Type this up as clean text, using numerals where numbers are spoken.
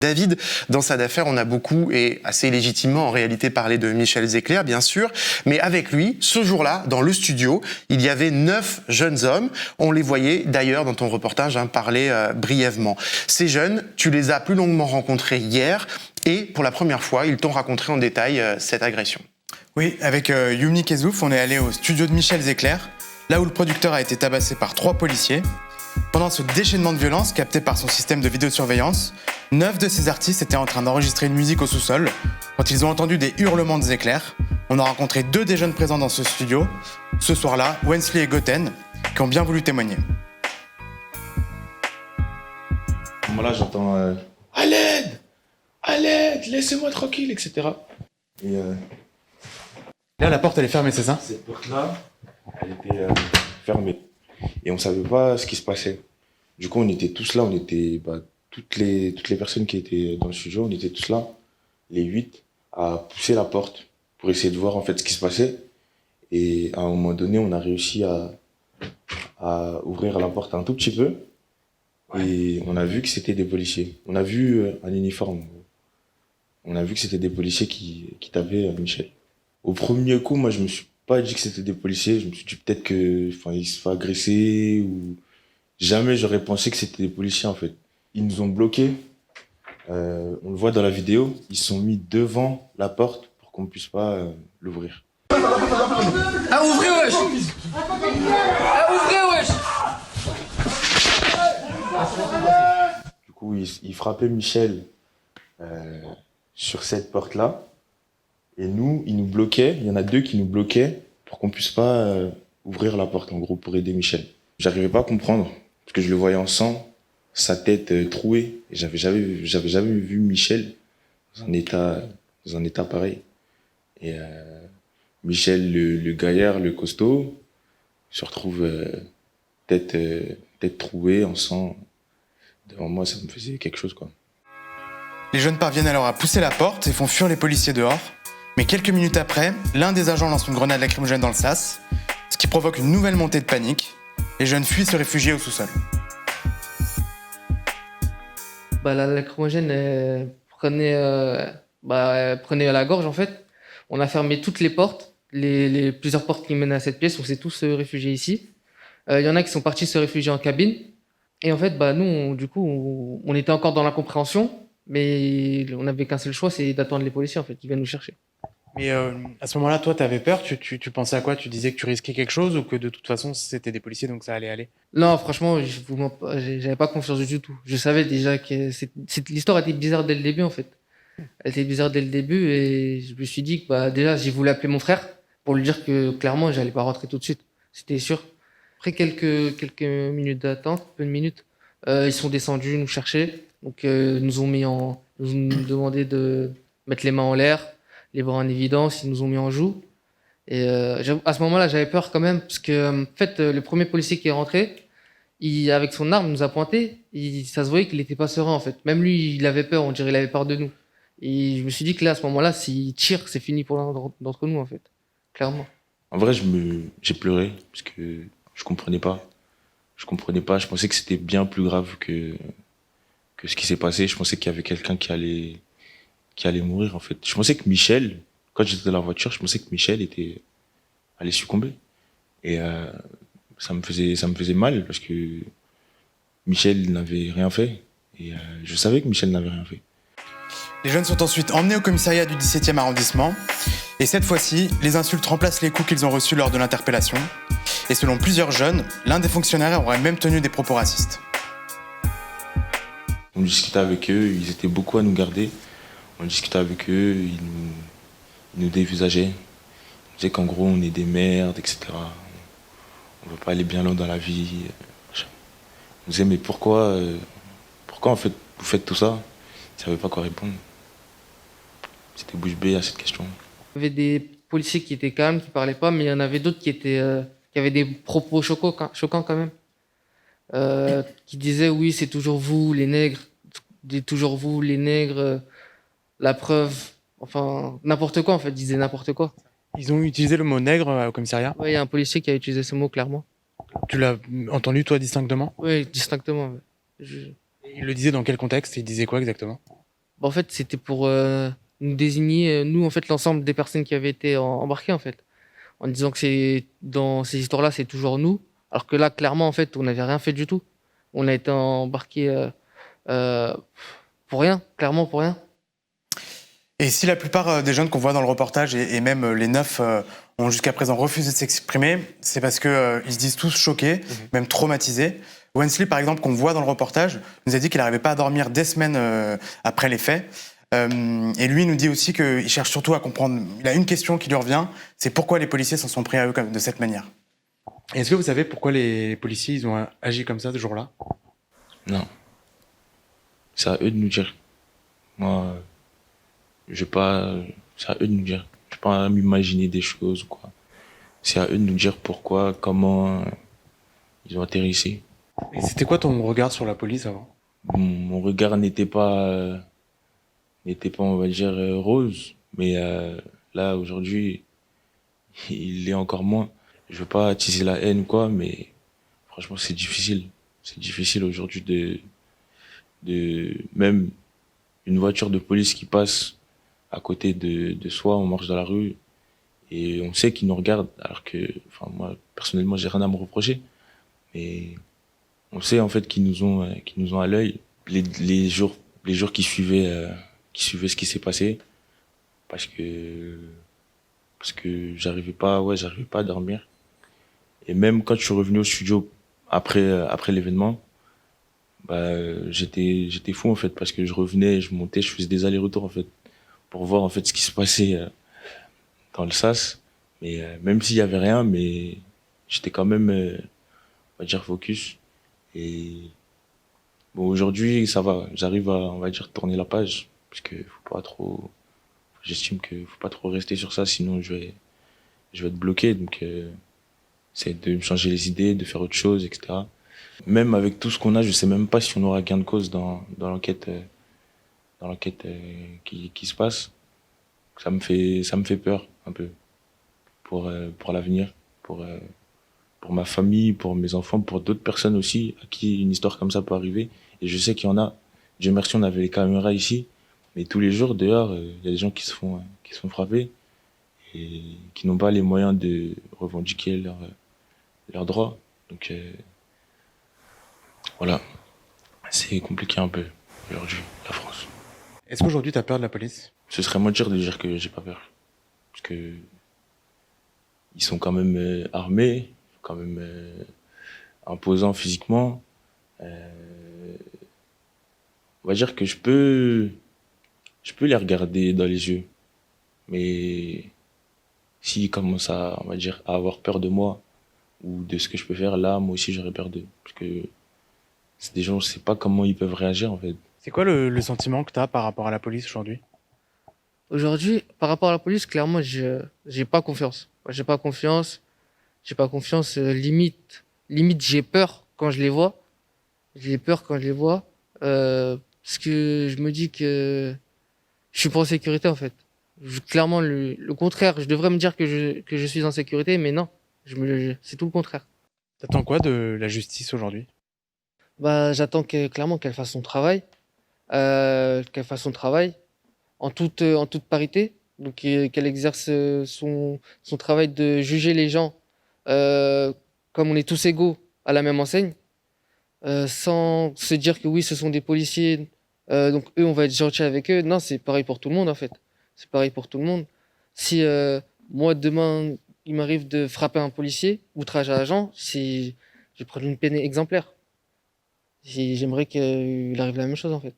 David, dans cette affaire, on a beaucoup et assez légitimement en réalité parlé de Michel Zecler, bien sûr, mais avec lui, ce jour-là, dans le studio, il y avait 9 jeunes hommes. On les voyait d'ailleurs dans ton reportage parler brièvement. Ces jeunes, tu les as plus longuement rencontrés hier et pour la première fois, ils t'ont raconté en détail cette agression. Oui, avec Yumi Kezouf, on est allé au studio de Michel Zecler, là où le producteur a été tabassé par 3 policiers. Pendant ce déchaînement de violence capté par son système de vidéosurveillance, 9 de ces artistes étaient en train d'enregistrer une musique au sous-sol. Quand ils ont entendu des hurlements de Zecler, on a rencontré 2 des jeunes présents dans ce studio. Ce soir-là, Wensley et Goten, qui ont bien voulu témoigner. Là, j'entends à l'aide, laissez-moi tranquille, etc. Et là, la porte, elle est fermée, c'est ça? Cette porte-là, elle était fermée. Et on savait pas ce qui se passait. Du coup, on était tous là, on était toutes les personnes qui étaient dans le studio, on était tous là, les 8, à pousser la porte pour essayer de voir en fait ce qui se passait. Et à un moment donné, on a réussi à ouvrir la porte un tout petit peu. Et on a vu que c'était des policiers. On a vu un uniforme. On a vu que c'était des policiers qui tapaient Michel. Au premier coup, moi, je me suis pas dit que c'était des policiers. Je me suis dit peut-être que, ils se font agresser ou jamais j'aurais pensé que c'était des policiers en fait. Ils nous ont bloqués. On le voit dans la vidéo. Ils se sont mis devant la porte pour qu'on puisse pas l'ouvrir. Ah ouvrez wesh! Ah ouvrez wesh! Du coup, ils frappaient Michel sur cette porte-là. Et nous, ils nous bloquaient. Il y en a 2 qui nous bloquaient pour qu'on puisse pas ouvrir la porte, en gros, pour aider Michel. J'arrivais pas à comprendre, parce que je le voyais en sang, sa tête trouée. Et j'avais jamais vu Michel dans un état pareil. Et Michel, le gaillard, le costaud, se retrouve tête trouée, en sang. Devant moi, ça me faisait quelque chose, quoi. Les jeunes parviennent alors à pousser la porte et font fuir les policiers dehors. Mais quelques minutes après, l'un des agents lance une grenade lacrymogène dans le sas, ce qui provoque une nouvelle montée de panique. Les jeunes fuient se réfugier au sous-sol. La lacrymogène prenait à la gorge en fait. On a fermé toutes les portes, les plusieurs portes qui mènent à cette pièce. On s'est tous réfugiés ici. Il y en a qui sont partis se réfugier en cabine. Et en fait, nous, on était encore dans l'incompréhension, mais on n'avait qu'un seul choix, c'est d'attendre les policiers en fait, qui viennent nous chercher. Mais à ce moment-là, toi, t'avais peur, tu pensais à quoi? Tu disais que tu risquais quelque chose ou que de toute façon, c'était des policiers, donc ça allait aller? Non, franchement, j'avais pas confiance du tout. Je savais déjà que l'histoire était bizarre dès le début, en fait. Elle était bizarre dès le début et je me suis dit que déjà, j'ai voulu appeler mon frère pour lui dire que clairement, j'allais pas rentrer tout de suite. C'était sûr. Après quelques minutes d'attente, peu de minutes, ils sont descendus nous chercher. Donc, nous ont demandé de mettre les mains en l'air, les bras en évidence, ils nous ont mis en joue. Et à ce moment-là, j'avais peur quand même, parce que en fait, le premier policier qui est rentré, avec son arme, nous a pointé. Ça se voyait qu'il n'était pas serein, en fait. Même lui, il avait peur, on dirait qu'il avait peur de nous. Et je me suis dit que là, à ce moment-là, s'il tire, c'est fini pour l'un d'entre nous, en fait. Clairement. En vrai, j'ai pleuré, parce que je comprenais pas. Je pensais que c'était bien plus grave que ce qui s'est passé. Je pensais qu'il y avait quelqu'un qui allait mourir, en fait. Je pensais que Michel, quand j'étais dans la voiture, je pensais que Michel allait succomber. Et ça me faisait mal, parce que Michel n'avait rien fait. Et je savais que Michel n'avait rien fait. Les jeunes sont ensuite emmenés au commissariat du 17e arrondissement. Et cette fois-ci, les insultes remplacent les coups qu'ils ont reçus lors de l'interpellation. Et selon plusieurs jeunes, l'un des fonctionnaires aurait même tenu des propos racistes. On discutait avec eux, ils étaient beaucoup à nous garder. On discutait avec eux, ils nous dévisageaient. Ils disaient qu'en gros, on est des merdes, etc. On ne veut pas aller bien loin dans la vie. On disait, mais pourquoi en fait, vous faites tout ça? Ils ne savaient pas quoi répondre. C'était bouche bée à cette question. Il y avait des policiers qui étaient calmes, qui parlaient pas, mais il y en avait d'autres qui avaient des propos choquants quand même. Qui disaient, oui, c'est toujours vous, les nègres. Toujours vous, les nègres. La preuve. Enfin, n'importe quoi, en fait. Ils disaient n'importe quoi. Ils ont utilisé le mot nègre au commissariat? Oui, il y a un policier qui a utilisé ce mot, clairement. Tu l'as entendu, toi, distinctement? Oui, distinctement. Ouais. Il le disait dans quel contexte? Il disait quoi exactement? Bah, en fait, c'était pour nous désigner, nous, en fait, l'ensemble des personnes qui avaient été embarquées, en fait. En disant que c'est dans ces histoires-là, c'est toujours nous. Alors que là, clairement, en fait, on n'avait rien fait du tout. On a été embarqués euh, pour rien, clairement pour rien. Et si la plupart des jeunes qu'on voit dans le reportage, et même les 9, ont jusqu'à présent refusé de s'exprimer, c'est parce qu'ils se disent tous choqués, même traumatisés. Wensley, par exemple, qu'on voit dans le reportage, nous a dit qu'il n'arrivait pas à dormir des semaines après les faits. Et lui nous dit aussi qu'il cherche surtout à comprendre. Il a une question qui lui revient, c'est pourquoi les policiers s'en sont pris à eux de cette manière. Est-ce que vous savez pourquoi les policiers ils ont agi comme ça ce jour-là? Non. C'est à eux de nous dire. Moi, je vais pas. C'est à eux de nous dire. Je vais pas m'imaginer des choses ou quoi. C'est à eux de nous dire pourquoi, comment ils ont atterri ici. Et c'était quoi ton regard sur la police avant? Mon regard n'était pas, on va dire, rose. Mais là, aujourd'hui, il l'est encore moins. Je veux pas attiser la haine ou quoi, mais franchement, c'est difficile. C'est difficile aujourd'hui même une voiture de police qui passe à côté de soi, on marche dans la rue et on sait qu'ils nous regardent, alors que, enfin, moi, personnellement, j'ai rien à me reprocher, mais on sait, en fait, qu'ils nous ont à l'œil. Les jours qui suivaient ce qui s'est passé, parce que j'arrivais pas à dormir. Et même quand je suis revenu au studio après l'événement, bah, j'étais fou, en fait, parce que je revenais, je montais, je faisais des allers-retours, en fait, pour voir, en fait, ce qui se passait dans le sas. Mais même s'il y avait rien, mais j'étais quand même, on va dire, focus. Et bon, aujourd'hui, ça va. J'arrive à, on va dire, tourner la page, parce que j'estime que faut pas trop rester sur ça, sinon je vais être bloqué. Donc, c'est de me changer les idées, de faire autre chose, etc. Même avec tout ce qu'on a, je sais même pas si on aura gain de cause dans l'enquête, qui se passe. Ça me fait peur un peu pour l'avenir, pour ma famille, pour mes enfants, pour d'autres personnes aussi à qui une histoire comme ça peut arriver. Et je sais qu'il y en a. Dieu merci, on avait les caméras ici, mais tous les jours dehors, il y a des gens qui se font frapper et qui n'ont pas les moyens de revendiquer leurs droits. Donc voilà, c'est compliqué un peu aujourd'hui, la France. Est-ce qu'aujourd'hui t'as peur de la police? Ce serait mentir de dire que j'ai pas peur, parce que ils sont quand même armés, quand même imposants physiquement. On va dire que je peux les regarder dans les yeux, mais s'ils commencent à, on va dire, à avoir peur de moi ou de ce que je peux faire, là, moi aussi j'aurais peur d'eux, parce que c'est des gens, je sais pas comment ils peuvent réagir, en fait. C'est quoi le sentiment que t'as par rapport à la police aujourd'hui? Aujourd'hui, par rapport à la police, clairement, j'ai pas confiance. J'ai pas confiance. J'ai pas confiance. Limite, j'ai peur quand je les vois. J'ai peur quand je les vois. Parce que je me dis que je suis pas en sécurité, en fait. Clairement, le contraire. Je devrais me dire que je suis en sécurité, mais non. C'est tout le contraire. T'attends quoi de la justice aujourd'hui? Bah, j'attends clairement qu'elle fasse son travail. Qu'elle fasse son travail en toute parité. Donc, qu'elle exerce son travail de juger les gens comme on est tous égaux à la même enseigne, sans se dire que oui, ce sont des policiers, donc eux, on va être gentil avec eux. Non, c'est pareil pour tout le monde, en fait. C'est pareil pour tout le monde. Si moi, demain, il m'arrive de frapper un policier, outrage à agent, je vais prendre une peine exemplaire. J'aimerais qu'il arrive la même chose, en fait.